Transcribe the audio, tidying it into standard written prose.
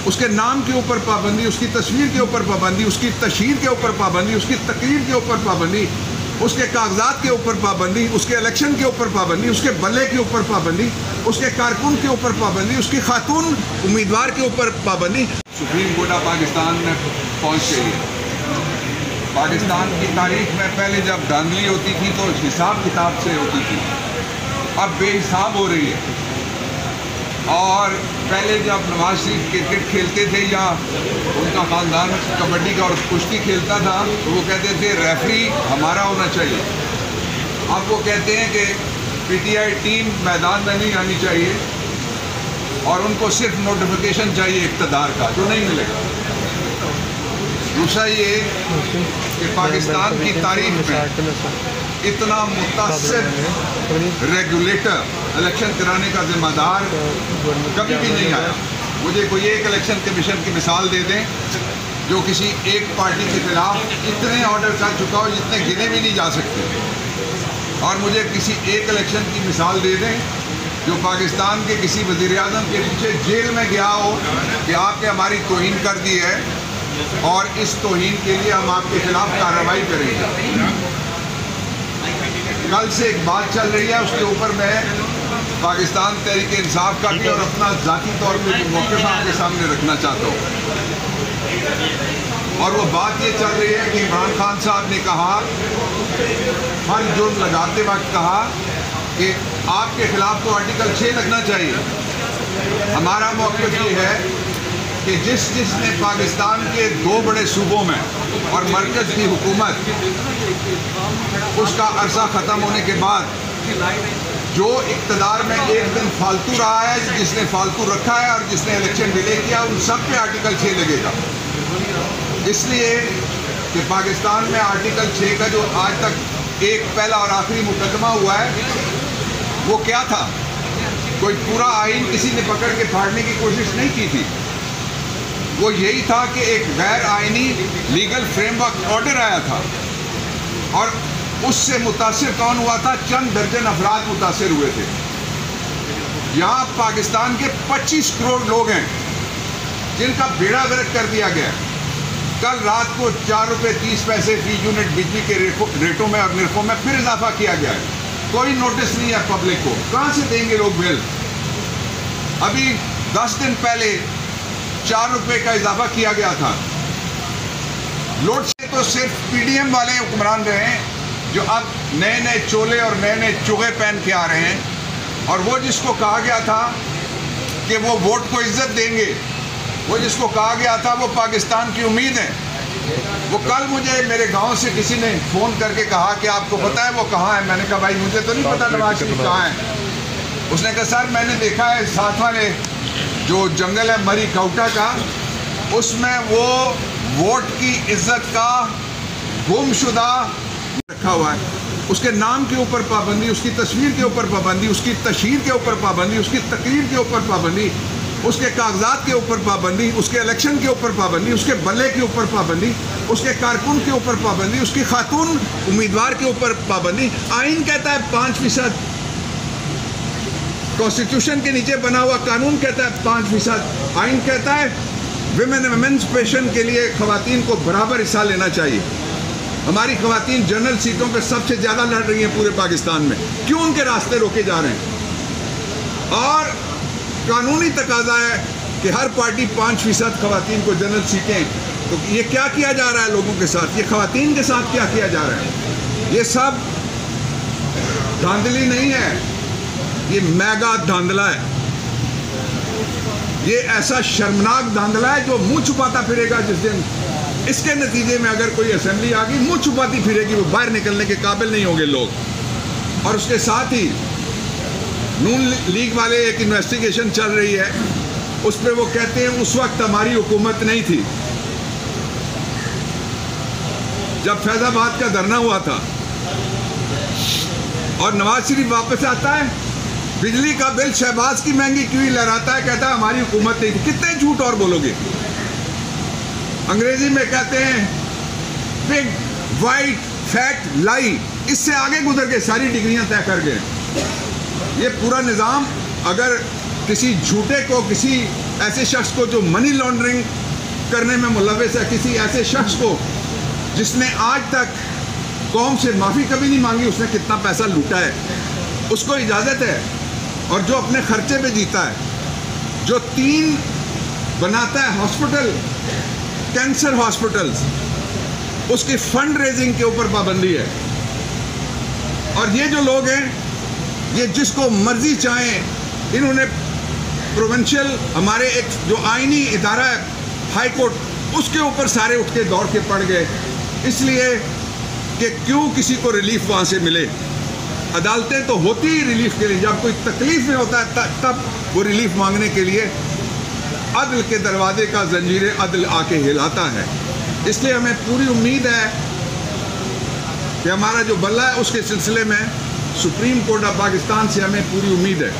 उसके नाम के ऊपर पाबंदी, उसकी तस्वीर के ऊपर पाबंदी, उसकी तशहीर के ऊपर पाबंदी, उसकी तकरीर के ऊपर पाबंदी, उसके कागजात के ऊपर पाबंदी, उसके इलेक्शन के ऊपर पाबंदी, उसके बल्ले के ऊपर पाबंदी, उसके कारकुन के ऊपर पाबंदी, उसकी खातून उम्मीदवार के ऊपर पाबंदी। सुप्रीम कोर्ट ऑफ पाकिस्तान में पहुँच गई है। पाकिस्तान की तारीख में पहले जब धांधली होती थी तो हिसाब किताब से होती थी, अब बेहिसाब हो रही है। और पहले जब नवाज शरीफ क्रिकेट खेलते थे या उनका ख़ानदान कबड्डी का और कुश्ती खेलता था तो वो कहते थे रेफरी हमारा होना चाहिए। अब वो कहते हैं कि पीटीआई टीम मैदान में नहीं आनी चाहिए और उनको सिर्फ नोटिफिकेशन चाहिए इक़्तिदार का, जो नहीं मिलेगा। दूसरा ये कि पाकिस्तान की तारीख में इतना मुतासिर रेगुलेटर इलेक्शन कराने का जिम्मेदार कभी भी नहीं आया। मुझे कोई एक इलेक्शन कमीशन की मिसाल दे दें जो किसी एक पार्टी के खिलाफ इतने ऑर्डर कर चुका हो जितने गिने भी नहीं जा सकते। और मुझे किसी एक इलेक्शन की मिसाल दे दें जो पाकिस्तान के किसी वज़ीर-ए-आज़म के पीछे जेल में गया हो कि आपने हमारी तौहीन कर दी है और इस तौहीन के लिए हम आपके खिलाफ कार्रवाई करेंगे। कल से एक बात चल रही है, उसके ऊपर मैं पाकिस्तान तहरीक-ए-इंसाफ का भी और अपना ज़ाती तौर पे मौक़िफ़ आपके सामने रखना चाहता हूँ। और वो बात ये चल रही है कि इमरान खान साहब ने कहा, हर जुर्म लगाते वक्त कहा कि आपके खिलाफ तो आर्टिकल 6 लगना चाहिए। हमारा मौक़िफ़ ये है कि जिसने पाकिस्तान के 2 बड़े सूबों में और मरकज़ की हुकूमत उसका अरसा ख़त्म होने के बाद जो इक़्तिदार में एक दिन फालतू रहा है, जिसने फालतू रखा है और जिसने इलेक्शन डिले किया, उन सब पे आर्टिकल 6 लगेगा। इसलिए कि पाकिस्तान में आर्टिकल 6 का जो आज तक एक पहला और आखिरी मुकदमा हुआ है वो क्या था? कोई पूरा आइन किसी ने पकड़ के फाड़ने की कोशिश नहीं की थी। वो यही था कि एक गैर आइनी लीगल फ्रेमवर्क ऑर्डर आया था और उससे मुतासिर कौन हुआ था? चंद दर्जन अफराद मुतासिर हुए थे। यहाँ पाकिस्तान के 25 करोड़ लोग हैं जिनका बेड़ा गर्क कर दिया गया। कल रात को 4 रुपये 30 पैसे फी यूनिट बिजली के रेटों में और निर्खों में फिर इजाफा किया गया है। कोई नोटिस नहीं है पब्लिक को। कहाँ से देंगे लोग बिल? अभी 10 दिन पहले 4 रुपये का इजाफा किया गया था। लोड से तो सिर्फ पीडीएम वाले हुक्मरान रहे हैं जो अब नए नए चोले और नए नए चुगे पहन के आ रहे हैं। और वो जिसको कहा गया था कि वो वोट को इज्जत देंगे, वो जिसको कहा गया था वो पाकिस्तान की उम्मीद है, वो कल मुझे मेरे गांव से किसी ने फ़ोन करके कहा कि आपको पता है वो कहाँ है? मैंने कहा भाई मुझे तो नहीं पता नवाज शरीफ कहाँ है। उसने कहा सर मैंने देखा है साथ वाले जो जंगल है मरी कौटा का, उसमें वो वोट की इज्जत का गुमशुदा रखा हुआ है। उसके नाम के ऊपर पाबंदी, उसकी तस्वीर के ऊपर पाबंदी, उसकी तशहीर के ऊपर पाबंदी, उसकी तकरीर के ऊपर पाबंदी, उसके कागजात के ऊपर पाबंदी, उसके इलेक्शन के ऊपर पाबंदी, उसके बल्ले के ऊपर पाबंदी, उसके कारकुन के ऊपर पाबंदी, उसकी खातून उम्मीदवार के ऊपर पाबंदी। आइन कहता है 5%, कॉन्स्टिट्यूशन के नीचे बना हुआ कानून कहता है 5%। आइन कहता है विमेन एमेंसिपेशन के लिए खवातीन को बराबर हिस्सा लेना चाहिए। हमारी खवातीन जनरल सीटों पर सबसे ज़्यादा लड़ रही हैं पूरे पाकिस्तान में। क्यों उनके रास्ते रोके जा रहे हैं? और कानूनी तकाजा है कि हर पार्टी 5% खवातीन को जनरल सीटें। तो ये क्या किया जा रहा है लोगों के साथ? ये खवातीन के साथ क्या किया जा रहा है? ये सब धांधली नहीं है, ये मेगा धांधला है। ये ऐसा शर्मनाक धांधला है जो मुंह छुपाता फिरेगा जिस दिन इसके नतीजे में अगर कोई असेंबली आ गई, मुंह छुपाती फिरेगी, वो बाहर निकलने के काबिल नहीं होंगे लोग। और उसके साथ ही नून लीग वाले एक इन्वेस्टिगेशन चल रही है, उस पर वो कहते हैं उस वक्त हमारी हुकूमत नहीं थी जब फैजाबाद का धरना हुआ था। और नवाज शरीफ वापस आता है, बिजली का बिल शहबाज की महंगी क्यों ही लहराता है, कहता है हमारी हुकूमत नहीं थी। कितने झूठ और बोलोगे? अंग्रेजी में कहते हैं बिग वाइट फैट लाई। इससे आगे गुजर के सारी डिग्रियां तय कर गए। ये पूरा निज़ाम अगर किसी झूठे को किसी ऐसे शख्स को जो मनी लॉन्ड्रिंग करने में मुलविस है, किसी ऐसे शख्स को जिसने आज तक कौम से माफ़ी कभी नहीं मांगी, उसने कितना पैसा लूटा है, उसको इजाज़त है। और जो अपने खर्चे पे जीता है, जो 3 बनाता है हॉस्पिटल, कैंसर हॉस्पिटल्स, उसकी फंड रेजिंग के ऊपर पाबंदी है। और ये जो लोग हैं, ये जिसको मर्जी चाहें, इन्होंने प्रोविंशियल हमारे एक जो आईनी इदारा है हाई कोर्ट, उसके ऊपर सारे उठ के दौड़ के पड़ गए, इसलिए कि क्यों किसी को रिलीफ वहाँ से मिले। अदालतें तो होती ही रिलीफ के लिए, जब कोई तकलीफ में होता है तब वो रिलीफ मांगने के लिए अदल के दरवाजे का जंजीर अदल आके हिलाता है। इसलिए हमें पूरी उम्मीद है कि हमारा जो बल्ला है उसके सिलसिले में सुप्रीम कोर्ट ऑफ पाकिस्तान से हमें पूरी उम्मीद है।